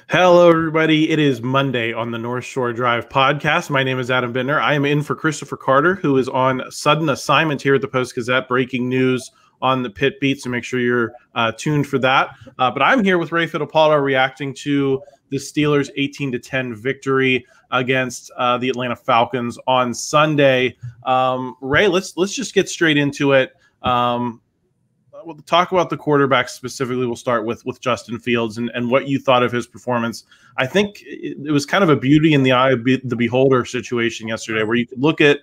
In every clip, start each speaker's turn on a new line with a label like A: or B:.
A: Hello, everybody. It is Monday on the North Shore Drive podcast. My name is Adam Bittner. I am in for Christopher Carter, who is on sudden assignment here at the Post-Gazette, breaking news on the pit beat, so make sure you're tuned for that. But I'm here with Ray Fittipaldo reacting to the Steelers' 18-10 victory against the Atlanta Falcons on Sunday. Ray, let's just get straight into it. We'll talk about the quarterback specifically. We'll start with Justin Fields and what you thought of his performance. I think it was kind of a beauty in the eye of the beholder situation yesterday, where you could look at,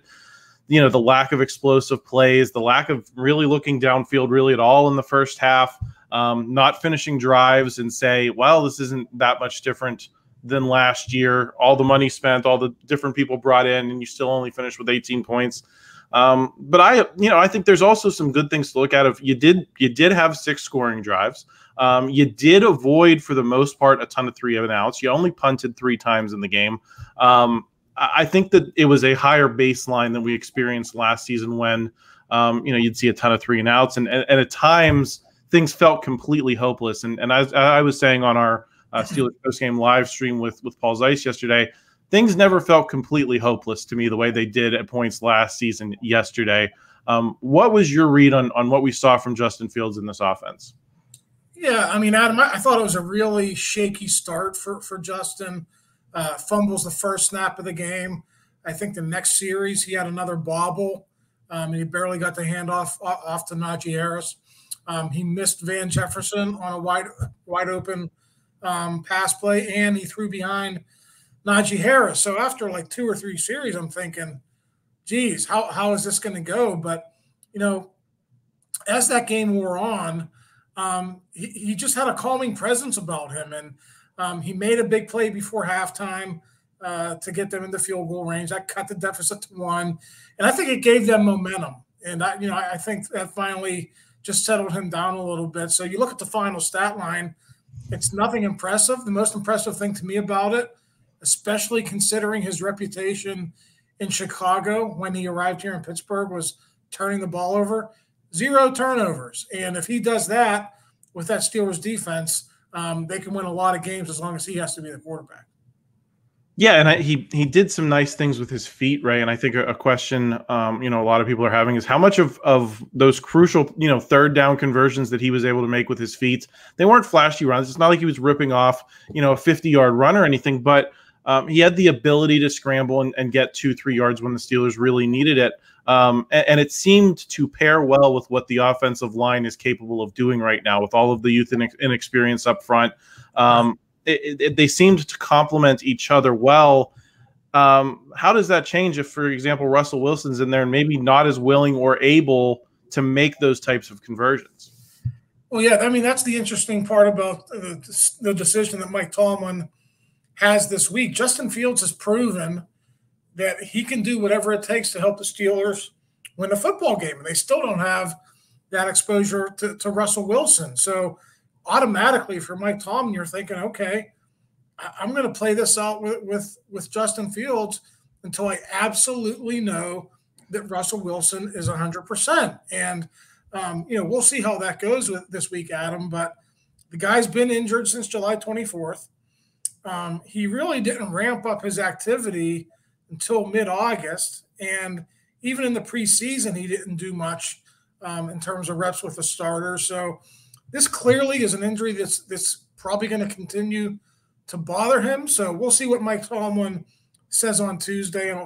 A: the lack of explosive plays, the lack of really looking downfield really at all in the first half, not finishing drives and say, well, this isn't that much different than last year. All the money spent, all the different people brought in, and you still only finished with 18 points. But I think there's also some good things to look at. If you did have 6 scoring drives, you did avoid for the most part a ton of 3-and-outs. You only punted 3 times in the game. I think that it was a higher baseline than we experienced last season when, you'd see a ton of 3-and-outs, and at times things felt completely hopeless. And as I was saying on our Steelers post-game live stream with Paul Zeiss yesterday, things never felt completely hopeless to me the way they did at points last season yesterday. What was your read on what we saw from Justin Fields in this offense?
B: Yeah, I mean, Adam, I thought it was a really shaky start for Justin. Fumbles the first snap of the game. I think the next series he had another bobble, and he barely got the handoff off to Najee Harris. He missed Van Jefferson on a wide open pass play, and he threw behind Najee Harris. So after like 2 or 3 series, I'm thinking, geez, how is this going to go? But, as that game wore on, he just had a calming presence about him. And he made a big play before halftime to get them in the field goal range. That cut the deficit to 1. And I think it gave them momentum. And, I think that finally just settled him down a little bit. So you look at the final stat line, it's nothing impressive. The most impressive thing to me about it, especially considering his reputation in Chicago when he arrived here in Pittsburgh, was turning the ball over. 0 turnovers. And if he does that with that Steelers defense, they can win a lot of games as long as he has to be the quarterback.
A: Yeah, and he did some nice things with his feet, Ray. And I think a question, a lot of people are having is how much of those crucial, third down conversions that he was able to make with his feet, they weren't flashy runs. It's not like he was ripping off, a 50-yard run or anything, but he had the ability to scramble and get 2-3 yards when the Steelers really needed it. And it seemed to pair well with what the offensive line is capable of doing right now with all of the youth and inexperience up front. They seemed to complement each other well. How does that change if, for example, Russell Wilson's in there and maybe not as willing or able to make those types of conversions?
B: Well, yeah, I mean, that's the interesting part about the decision that Mike Tomlin has this week. Justin Fields has proven that he can do whatever it takes to help the Steelers win a football game. And they still don't have that exposure to Russell Wilson. So automatically for Mike Tomlin, you're thinking, okay, I'm going to play this out with Justin Fields until I absolutely know that Russell Wilson is 100%. And, we'll see how that goes with this week, Adam. But the guy's been injured since July 24th. He really didn't ramp up his activity until mid-August. And even in the preseason, he didn't do much in terms of reps with the starters. So this clearly is an injury that's probably going to continue to bother him. So we'll see what Mike Tomlin says on Tuesday.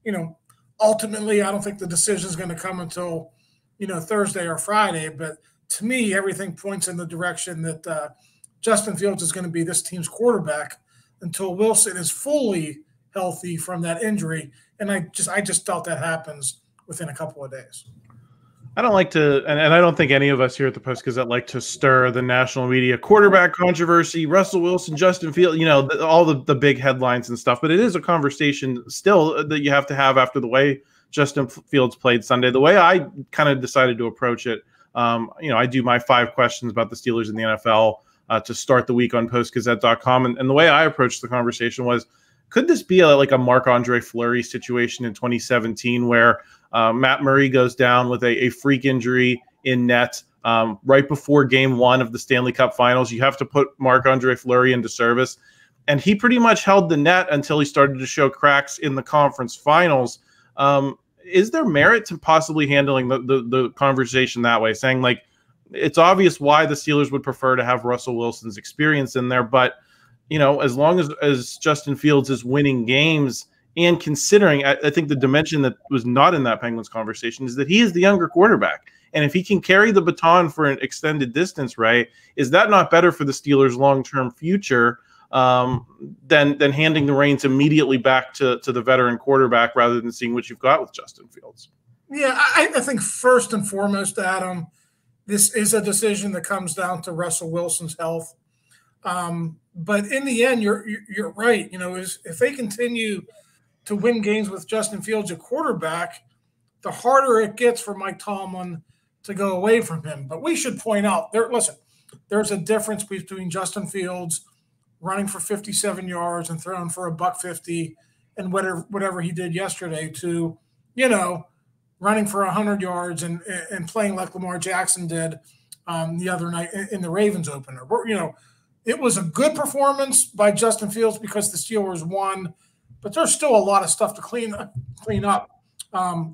B: And, ultimately, I don't think the decision is going to come until, Thursday or Friday. But to me, everything points in the direction that Justin Fields is going to be this team's quarterback until Wilson is fully healthy from that injury. And I just doubt that happens within a couple of days.
A: I don't like to, and I don't think any of us here at the Post-Gazette like to stir the national media quarterback controversy, Russell Wilson, Justin Fields, all the big headlines and stuff. But it is a conversation still that you have to have after the way Justin Fields played Sunday. The way I kind of decided to approach it, I do my 5 questions about the Steelers in the NFL to start the week on postgazette.com. And the way I approached the conversation was, could this be like a Marc-Andre Fleury situation in 2017 where Matt Murray goes down with a freak injury in net right before game 1 of the Stanley Cup Finals? You have to put Marc-Andre Fleury into service. and he pretty much held the net until he started to show cracks in the conference finals. Is there merit to possibly handling the conversation that way, saying like it's obvious why the Steelers would prefer to have Russell Wilson's experience in there, but as long as Justin Fields is winning games, and considering, I think the dimension that was not in that Penguins conversation is that he is the younger quarterback. And if he can carry the baton for an extended distance, right, is that not better for the Steelers' long-term future than handing the reins immediately back to the veteran quarterback rather than seeing what you've got with Justin Fields?
B: Yeah, I think first and foremost, Adam, this is a decision that comes down to Russell Wilson's health. But in the end, you're right. If they continue to win games with Justin Fields at quarterback, the harder it gets for Mike Tomlin to go away from him. But we should point out, there's a difference between Justin Fields running for 57 yards and throwing for $150 and whatever he did yesterday to, running for 100 yards and playing like Lamar Jackson did the other night in the Ravens opener. It was a good performance by Justin Fields because the Steelers won, but there's still a lot of stuff to clean up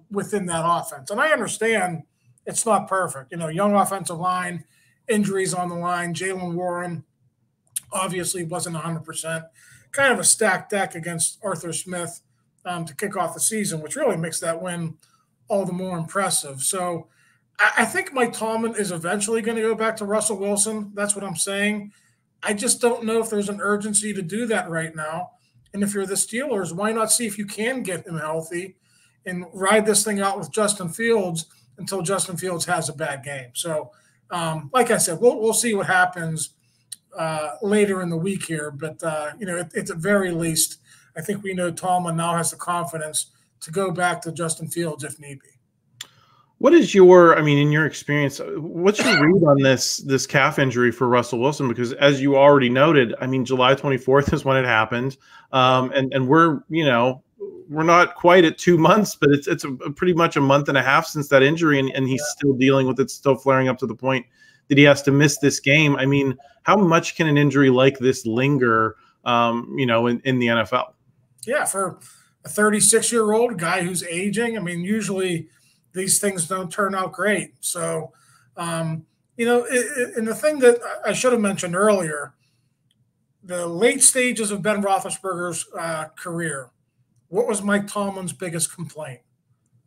B: within that offense. And I understand it's not perfect. Young offensive line, injuries on the line. Jalen Warren obviously wasn't 100%. Kind of a stacked deck against Arthur Smith to kick off the season, which really makes that win all the more impressive. So I think Mike Tomlin is eventually going to go back to Russell Wilson. That's what I'm saying. I just don't know if there's an urgency to do that right now. And if you're the Steelers, why not see if you can get him healthy and ride this thing out with Justin Fields until Justin Fields has a bad game. So, like I said, we'll see what happens later in the week here. But, at the very least, I think we know Tomlin now has the confidence to go back to Justin Fields if need be.
A: What is in your experience, what's your read on this calf injury for Russell Wilson? Because as you already noted, July 24th is when it happened. And we're not quite at 2 months, but it's pretty much a month and a half since that injury. And he's still dealing with it, still flaring up to the point that he has to miss this game. How much can an injury like this linger, in the NFL? Yeah, for a 36-year-old guy who's aging, usually these things don't turn out great. So, and the thing that I should have mentioned earlier, the late stages of Ben Roethlisberger's career, what was Mike Tomlin's biggest complaint?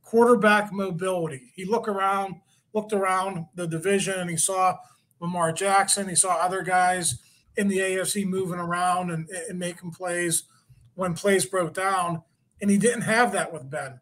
A: Quarterback mobility. He looked around the division, and he saw Lamar Jackson. He saw other guys in the AFC moving around and making plays when plays broke down, and he didn't have that with Ben.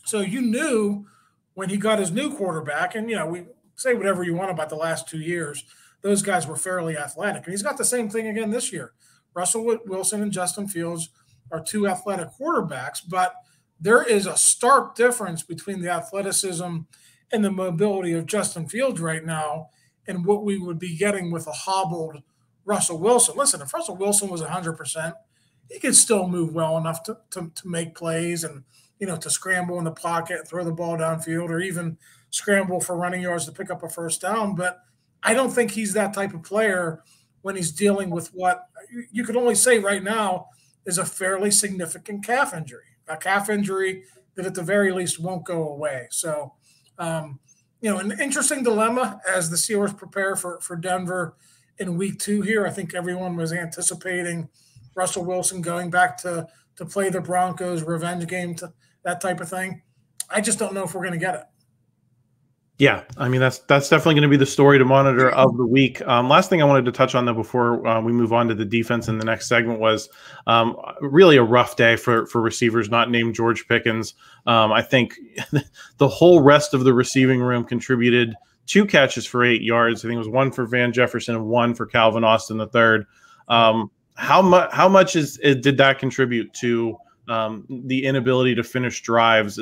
A: So you knew when he got his new quarterback, and, we say whatever you want about the last 2 years, those guys were fairly athletic. And he's got the same thing again this year. Russell Wilson and Justin Fields are two athletic quarterbacks, but there is a stark difference between the athleticism and the mobility of Justin Fields right now and what we would be getting with a hobbled Russell Wilson. Listen, if Russell Wilson was 100%, he could still move well enough to make plays and, to scramble in the pocket, throw the ball downfield, or even scramble for running yards to pick up a first down. But I don't think he's that type of player when he's dealing with what you could only say right now is a fairly significant calf injury, a calf injury that at the very least won't go away. So, an interesting dilemma as the Steelers prepare for Denver in week 2 here. I think everyone was anticipating Russell Wilson going back to play the Broncos, revenge game, that type of thing. I just don't know if we're going to get it. Yeah, that's definitely going to be the story to monitor of the week. Last thing I wanted to touch on, though, before we move on to the defense in the next segment was really a rough day for receivers not named George Pickens. I think the whole rest of the receiving room contributed 2 catches for 8 yards. I think it was 1 for Van Jefferson and 1 for Calvin Austin III. How much did that contribute to the inability to finish drives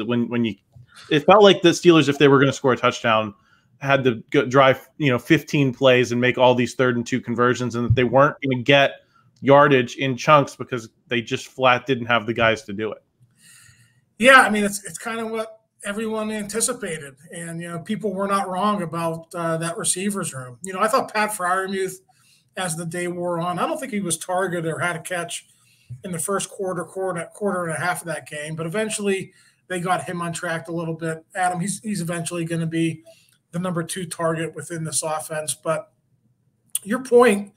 A: it felt like the Steelers, if they were going to score a touchdown, had to drive 15 plays and make all these 3rd and 2 conversions, and that they weren't going to get yardage in chunks because they just flat didn't have the guys to do it.
B: Yeah, it's kind of what everyone anticipated, and people were not wrong about that receivers room. I thought Pat Freiermuth as the day wore on. I don't think he was targeted or had a catch in the first quarter and a half of that game, but eventually they got him on track a little bit. Adam, he's eventually going to be the number 2 target within this offense. But your point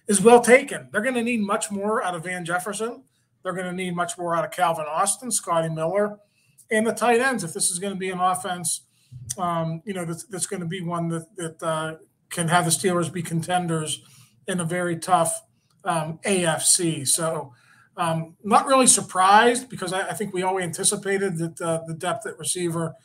B: is well taken. They're going to need much more out of Van Jefferson. They're going to need much more out of Calvin Austin, Scotty Miller, and the tight ends. If this is going to be an offense, that's going to be one that can have the Steelers be contenders in a very tough AFC. So not really surprised, because I think we all anticipated that the depth at receiver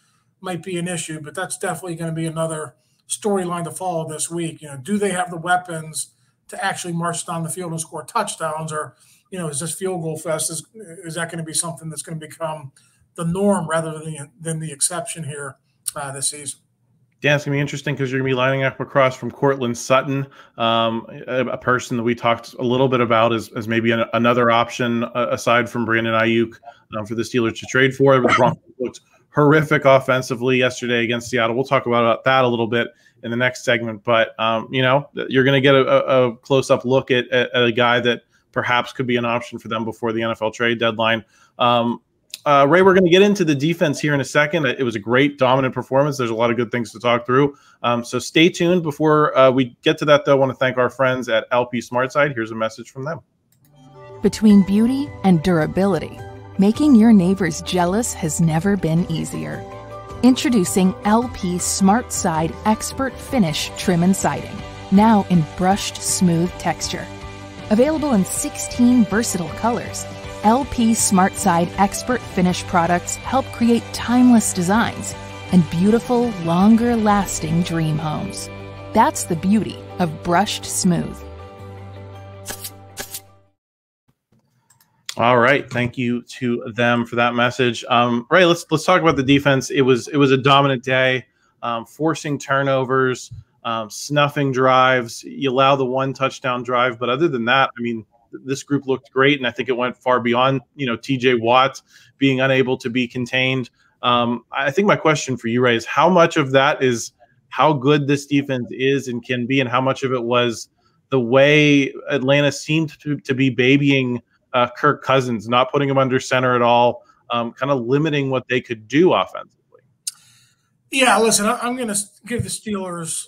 B: might be an issue, but that's definitely going to be another storyline to follow this week. Do they have the weapons to actually march down the field and score touchdowns, or is this field goal fest, is that going to be something that's going to become the norm rather than the exception here this season?
A: Yeah, it's going to be interesting because you're going to be lining up across from Courtland Sutton, a person that we talked a little bit about as maybe another option aside from Brandon Ayuk for the Steelers to trade for. The Broncos looked horrific offensively yesterday against Seattle. We'll talk about that a little bit in the next segment. But, you're going to get a close-up look at a guy that perhaps could be an option for them before the NFL trade deadline. Ray, we're going to get into the defense here in a second. It was a great, dominant performance. There's a lot of good things to talk through. So stay tuned. Before we get to that, though, I want to thank our friends at LP SmartSide. Here's a message from them.
C: Between beauty and durability, making your neighbors jealous has never been easier. Introducing LP SmartSide Expert Finish Trim and Siding, now in brushed smooth texture. Available in 16 versatile colors, LP SmartSide Expert Finish products help create timeless designs and beautiful, longer-lasting dream homes. That's the beauty of brushed smooth.
A: All right, thank you to them for that message. Ray, let's talk about the defense. It was a dominant day, forcing turnovers, snuffing drives. You allow the 1 touchdown drive, but other than that, I mean, this group looked great, and I think it went far beyond, TJ Watt being unable to be contained. I think my question for you, Ray, is how much of that is how good this defense is and can be, and how much of it was the way Atlanta seemed to be babying Kirk Cousins, not putting him under center at all, kind of limiting what they could do offensively?
B: Yeah, listen, I'm going to give the Steelers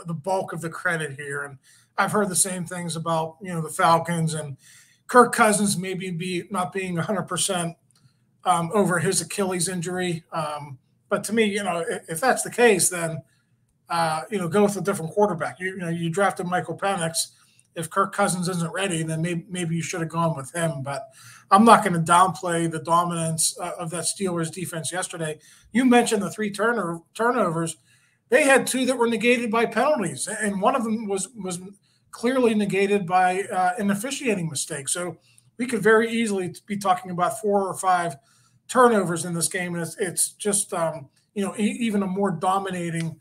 B: the bulk of the credit here, and I've heard the same things about the Falcons and Kirk Cousins maybe not being 100% over his Achilles injury. But to me, if that's the case, then go with a different quarterback. You drafted Michael Penix. If Kirk Cousins isn't ready, then maybe you should have gone with him. But I'm not going to downplay the dominance of that Steelers defense yesterday. You mentioned the 3 turnovers. They had 2 that were negated by penalties, and one of them was clearly negated by an officiating mistake. So we could very easily be talking about 4 or 5 turnovers in this game, and it's just even a more dominating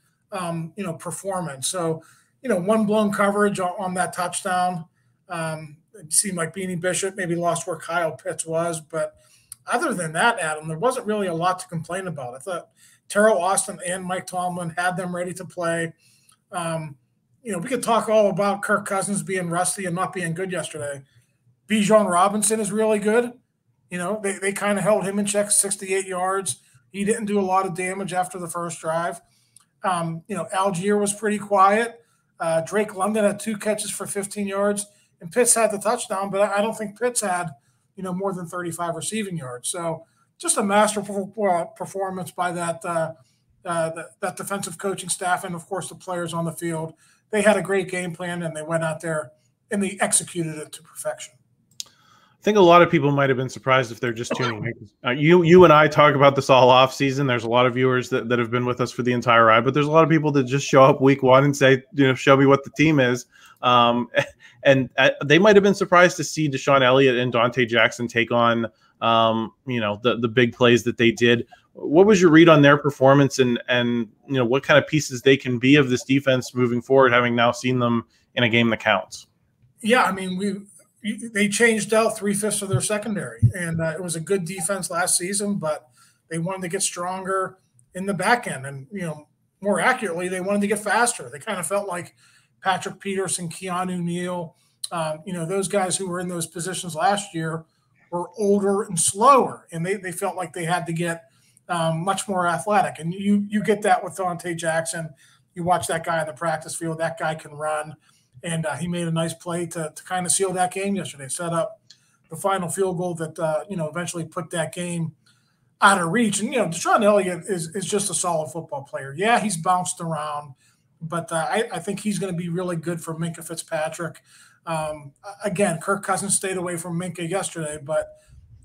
B: performance. So 1 blown coverage on that touchdown. It seemed like Beanie Bishop maybe lost where Kyle Pitts was, but other than that, Adam, there wasn't really a lot to complain about. I thought Terrell Austin and Mike Tomlin had them ready to play. We could talk all about Kirk Cousins being rusty and not being good yesterday. Bijan Robinson is really good. They kind of held him in check, 68 yards. He didn't do a lot of damage after the first drive. Algier was pretty quiet. Drake London had 2 catches for 15 yards, and Pitts had the touchdown, but I don't think Pitts had, more than 35 receiving yards. So just a masterful performance by that defensive coaching staff and, of course, the players on the field. They had a great game plan, and they went out there and they executed it to perfection.
A: I think a lot of people might have been surprised if they're just tuning in. You and I talk about this all off season. There's a lot of viewers that have been with us for the entire ride, but there's a lot of people that just show up week 1 and say, show me what the team is. And they might have been surprised to see DeShon Elliott and Donte Jackson take on, the big plays that they did. What was your read on their performance and what kind of pieces they can be of this defense moving forward, having now seen them in a game that counts?
B: Yeah, I mean, they changed out 3/5 of their secondary, and it was a good defense last season, but they wanted to get stronger in the back end. And, more accurately, they wanted to get faster. They kind of felt like Patrick Peterson, Keanu Neal, those guys who were in those positions last year were older and slower, and they felt like they had to get much more athletic. And you get that with Donte Jackson. You watch that guy in the practice field. That guy can run, and he made a nice play to kind of seal that game yesterday, set up the final field goal that eventually put that game out of reach. And DeShon Elliott is just a solid football player. Yeah, he's bounced around, but I think he's going to be really good for Minkah Fitzpatrick. Again, Kirk Cousins stayed away from Minkah yesterday, but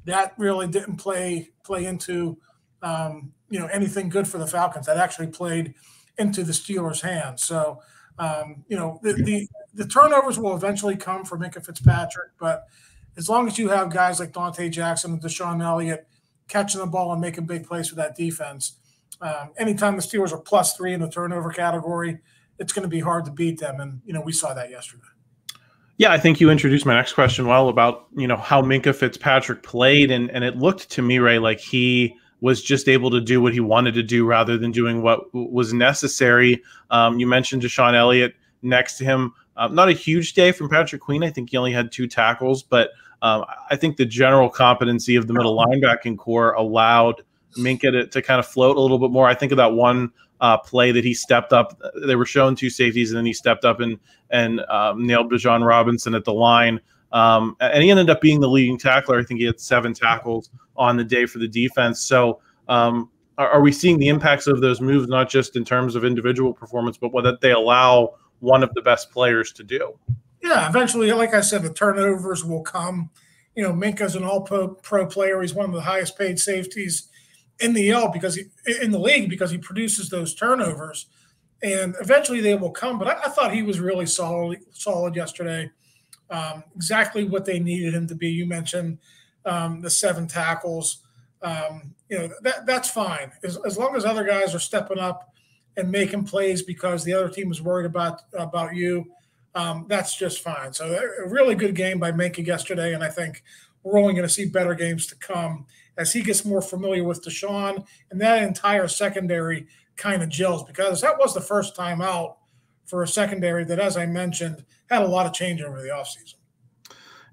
B: that really didn't play into anything good for the Falcons. That actually played into the Steelers' hands. So the turnovers will eventually come for Minkah Fitzpatrick, but as long as you have guys like Donte Jackson and DeShon Elliott catching the ball and making big plays for that defense, anytime the Steelers are +3 in the turnover category, it's going to be hard to beat them. And we saw that yesterday.
A: Yeah, I think you introduced my next question well about how Minkah Fitzpatrick played, and it looked to me, Ray, like he was just able to do what he wanted to do rather than doing what was necessary. You mentioned DeShon Elliott next to him. Not a huge day from Patrick Queen. I think he only had 2 tackles, but I think the general competency of the middle linebacking core allowed Minkah to kind of float a little bit more. I think of that one play that he stepped up. They were showing 2 safeties, and then he stepped up and nailed Bijan Robinson at the line. And he ended up being the leading tackler. I think he had 7 tackles on the day for the defense. So are we seeing the impacts of those moves, not just in terms of individual performance, but what they allow one of the best players to do?
B: Yeah, eventually, like I said, the turnovers will come. Minkah's an all-pro player. He's one of the highest paid safeties in the league because he produces those turnovers, and eventually they will come. But I thought he was really solid yesterday. Exactly what they needed him to be. You mentioned the 7 tackles. That's fine as long as other guys are stepping up and making plays because the other team is worried about you. That's just fine. So a really good game by Minkah yesterday, and I think we're only going to see better games to come as he gets more familiar with DeShon, and that entire secondary kind of gels, because that was the first time out for a secondary that, as I mentioned, had a lot of change over the offseason.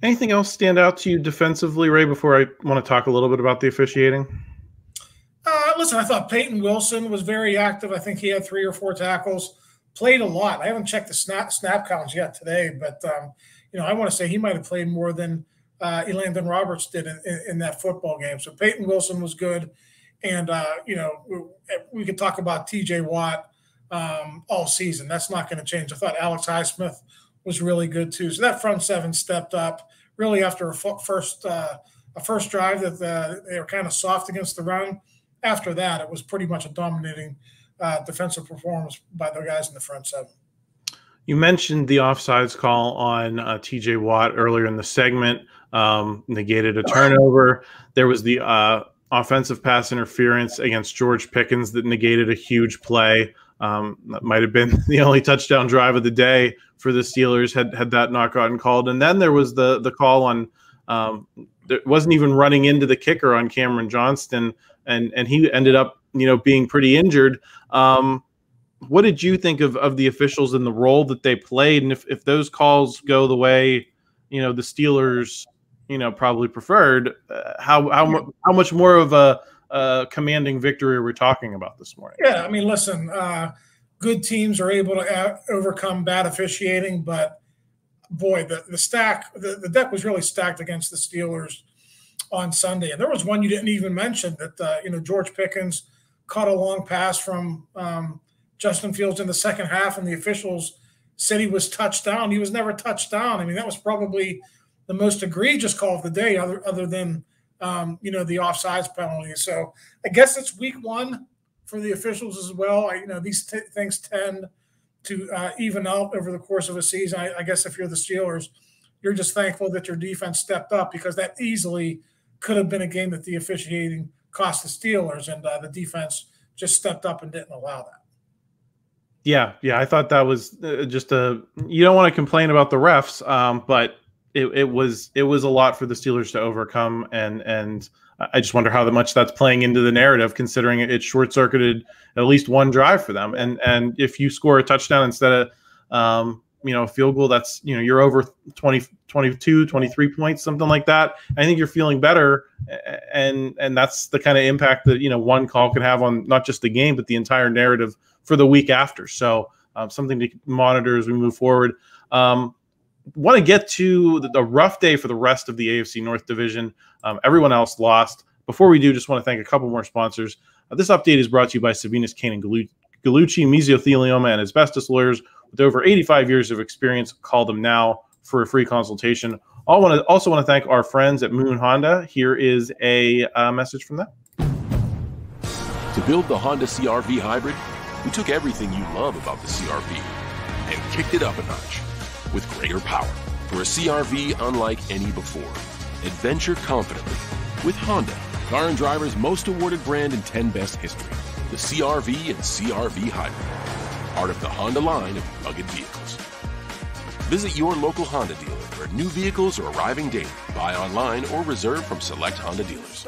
A: Anything else stand out to you defensively, Ray, before I want to talk a little bit about the officiating?
B: Listen, I thought Peyton Wilson was very active. I think he had 3 or 4 tackles, played a lot. I haven't checked the snap counts yet today, but, I want to say he might have played more than Elandon Roberts did in that football game. So Peyton Wilson was good. And, we could talk about T.J. Watt all season. That's not going to change. I thought Alex Highsmith was really good too. So that front 7 stepped up really after a first drive that they were kind of soft against the run. After that, it was pretty much a dominating defensive performance by the guys in the front 7.
A: You mentioned the offsides call on T.J. Watt earlier in the segment, negated a turnover. There was the offensive pass interference against George Pickens that negated a huge play. That might have been the only touchdown drive of the day for the Steelers had that not gotten called. And then there was the call on that wasn't even running into the kicker on Cameron Johnston, and he ended up being pretty injured. What did you think of the officials and the role that they played? And if those calls go the way the Steelers probably preferred, how much more of a commanding victory are we talking about this morning?
B: Yeah, I mean, listen, good teams are able to overcome bad officiating, but boy, the deck was really stacked against the Steelers on Sunday. And there was one you didn't even mention that George Pickens caught a long pass from Justin Fields in the second half, and the officials said he was touched down. He was never touched down. I mean, that was probably the most egregious call of the day, other than the offsides penalty. So I guess it's week 1 for the officials as well. These things tend to even out over the course of a season. I guess if you're the Steelers, you're just thankful that your defense stepped up, because that easily could have been a game that the officiating cost the Steelers, and the defense just stepped up and didn't allow that.
A: Yeah, I thought that was you don't want to complain about the refs, but it was a lot for the Steelers to overcome, and I just wonder how much that's playing into the narrative, considering it short-circuited at least one drive for them. And if you score a touchdown instead of a field goal that's, you're over 20, 22, 23 points, something like that, I think you're feeling better. And that's the kind of impact that, one call can have on not just the game, but the entire narrative for the week after. So something to monitor as we move forward. Want to get to the rough day for the rest of the AFC North division. Everyone else lost. Before we do, just want to thank a couple more sponsors. This update is brought to you by Savinas, Kane, and Gallucci, mesothelioma, and asbestos lawyers with over 85 years of experience. Call them now for a free consultation. I also want to thank our friends at Moon Honda. Here is a message from them.
D: To build the Honda CR-V Hybrid, we took everything you love about the CR-V and kicked it up a notch with greater power for a CR-V unlike any before. Adventure confidently with Honda, car and driver's most awarded brand in 10 best history. The CR-V and CR-V Hybrid, part of the Honda line of rugged vehicles. Visit your local Honda dealer where new vehicles are arriving daily. Buy online or reserve from select Honda dealers.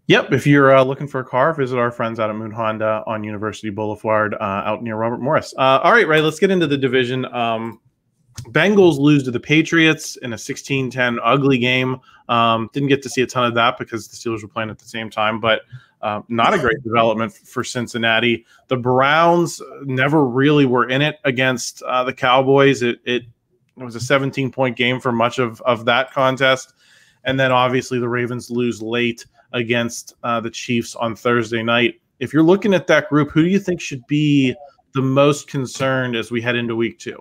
A: Yep, if you're looking for a car, visit our friends out at Moon Honda on University Boulevard out near Robert Morris. All right, Ray, let's get into the division. Bengals lose to the Patriots in a 16-10 ugly game. Didn't get to see a ton of that because the Steelers were playing at the same time, but not a great development for Cincinnati. The Browns never really were in it against the Cowboys. It was a 17-point game for much of that contest. And then obviously the Ravens lose late against the Chiefs on Thursday night. If you're looking at that group, who do you think should be the most concerned as we head into week 2?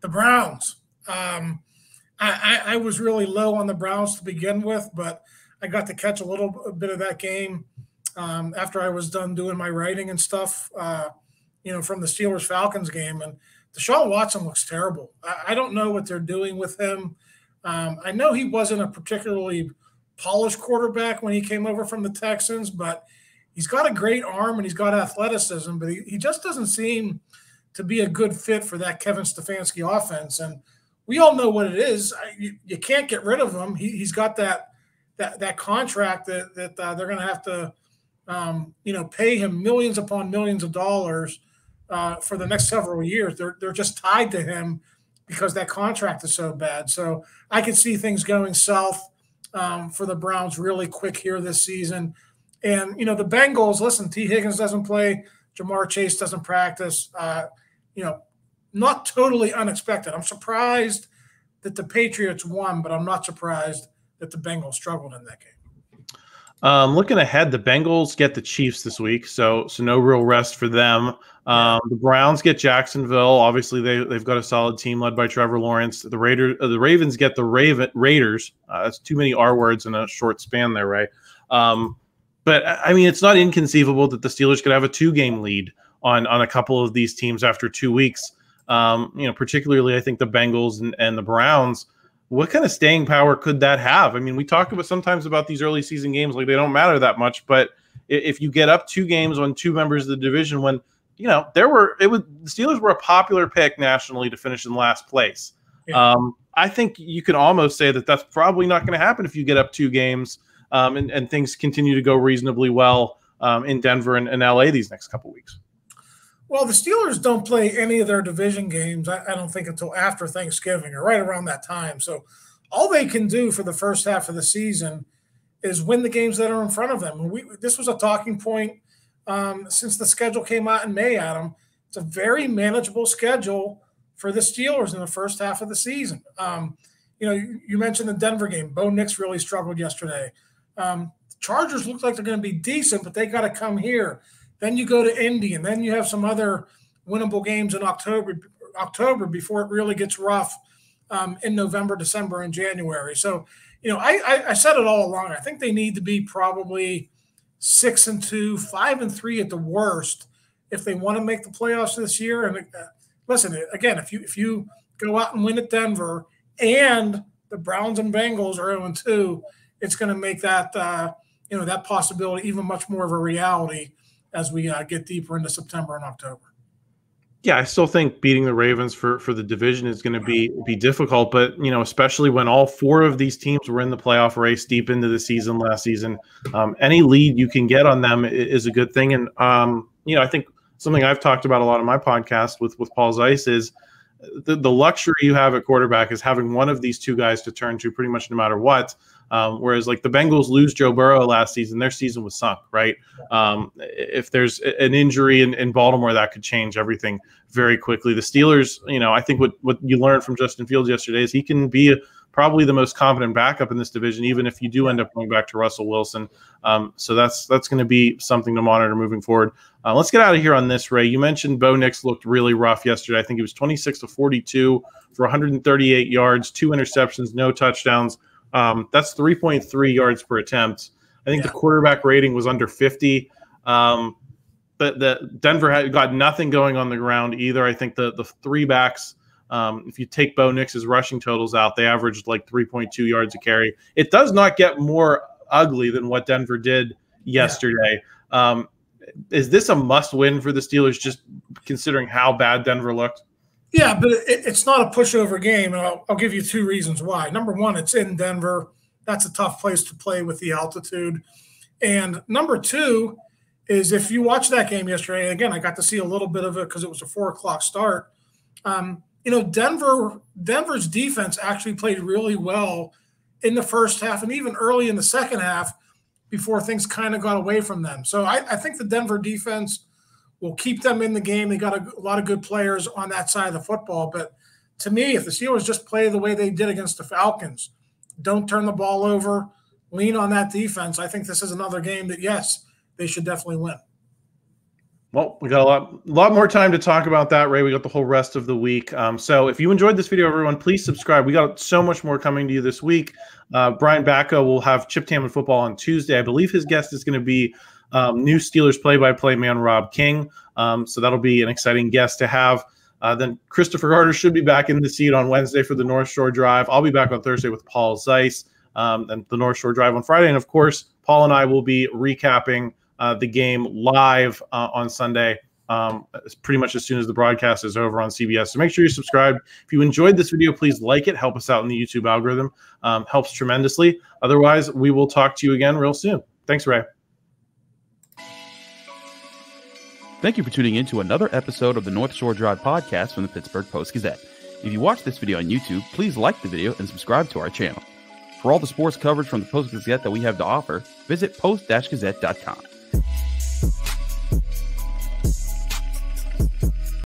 B: The Browns. I was really low on the Browns to begin with, but I got to catch a little bit of that game after I was done doing my writing and stuff, from the Steelers-Falcons game. And DeShon Watson looks terrible. I don't know what they're doing with him. I know he wasn't a particularly polished quarterback when he came over from the Texans, but he's got a great arm and he's got athleticism, but he just doesn't seem to be a good fit for that Kevin Stefanski offense. And we all know what it is. You can't get rid of him. He's got that contract that they're going to have to, pay him millions upon millions of dollars for the next several years. They're just tied to him because that contract is so bad. So I could see things going south for the Browns really quick here this season. And, the Bengals, listen, T. Higgins doesn't play. Jamar Chase doesn't practice. Not totally unexpected. I'm surprised that the Patriots won, but I'm not surprised that the Bengals struggled in that game.
A: Looking ahead, the Bengals get the Chiefs this week, so no real rest for them. The Browns get Jacksonville. Obviously, they've got a solid team led by Trevor Lawrence. The Ravens get the Raiders. That's too many R words in a short span there, right? But I mean, it's not inconceivable that the Steelers could have a 2-game lead on a couple of these teams after 2 weeks. Particularly, I think the Bengals and the Browns. What kind of staying power could that have? I mean, we talk sometimes about these early season games like they don't matter that much, but if you get up 2 games on 2 members of the division, when the Steelers were a popular pick nationally to finish in last place. Yeah. I think you can almost say that that's probably not going to happen if you get up 2 games and things continue to go reasonably well in Denver and LA these next couple weeks.
B: Well, the Steelers don't play any of their division games, I don't think, until after Thanksgiving or right around that time. So all they can do for the first half of the season is win the games that are in front of them. This was a talking point since the schedule came out in May, Adam. It's a very manageable schedule for the Steelers in the first half of the season. You mentioned the Denver game. Bo Nix really struggled yesterday. The Chargers look like they're going to be decent, but they got to come here. Then you go to Indy, and then you have some other winnable games in October before it really gets rough in November, December, and January. So, I said it all along. I think they need to be probably 6-2, 5-3 at the worst if they want to make the playoffs this year. And listen, again, if you go out and win at Denver and the Browns and Bengals are 0-2, it's going to make that that possibility even much more of a reality as we get deeper into September and October.
A: Yeah, I still think beating the Ravens for the division is going to be difficult, but especially when all 4 of these teams were in the playoff race deep into the season last season, any lead you can get on them is a good thing. And I think something I've talked about a lot on my podcast with Paul Zeiss is the luxury you have at quarterback is having one of these two guys to turn to pretty much no matter what. Whereas like the Bengals lose Joe Burrow last season, their season was sunk, right? If there's an injury in Baltimore, that could change everything very quickly. The Steelers, I think what you learned from Justin Fields yesterday is he can be probably the most competent backup in this division, even if you do end up going back to Russell Wilson. So that's going to be something to monitor moving forward. Let's get out of here on this, Ray. You mentioned Bo Nix looked really rough yesterday. I think it was 26-42 for 138 yards, 2 interceptions, no touchdowns. That's 3.3 yards per attempt. I think the quarterback rating was under 50. But the Denver had got nothing going on the ground either. I think the three backs, if you take Bo Nix's rushing totals out, they averaged like 3.2 yards a carry. It does not get more ugly than what Denver did yesterday. Is this a must-win for the Steelers, just considering how bad Denver looked?
B: Yeah, but it's not a pushover game, and I'll give you 2 reasons why. Number one, it's in Denver. That's a tough place to play with the altitude. And number 2 is if you watch that game yesterday, and again, I got to see a little bit of it because it was a 4 o'clock start. Denver's defense actually played really well in the first half and even early in the second half before things kind of got away from them. So I think the Denver defense will keep them in the game. They got a lot of good players on that side of the football. But to me, if the Steelers just play the way they did against the Falcons, don't turn the ball over, lean on that defense, I think this is another game that, yes, they should definitely win.
A: Well, we got a lot more time to talk about that, Ray. We got the whole rest of the week. So if you enjoyed this video, everyone, please subscribe. We got so much more coming to you this week. Brian Bacco will have Chip Tam and Football on Tuesday. I believe his guest is going to be new Steelers play-by-play man Rob King. So that'll be an exciting guest to have. Then Christopher Carter should be back in the seat on Wednesday for the North Shore Drive. I'll be back on Thursday with Paul Zeiss and the North Shore Drive on Friday. And, of course, Paul and I will be recapping the game live on Sunday, pretty much as soon as the broadcast is over on CBS. So make sure you're subscribed. If you enjoyed this video, please like it. Help us out in the YouTube algorithm. Helps tremendously. Otherwise, we will talk to you again real soon. Thanks, Ray.
E: Thank you for tuning in to another episode of the North Shore Drive podcast from the Pittsburgh Post-Gazette. If you watch this video on YouTube, please like the video and subscribe to our channel. For all the sports coverage from the Post-Gazette that we have to offer, visit post-gazette.com.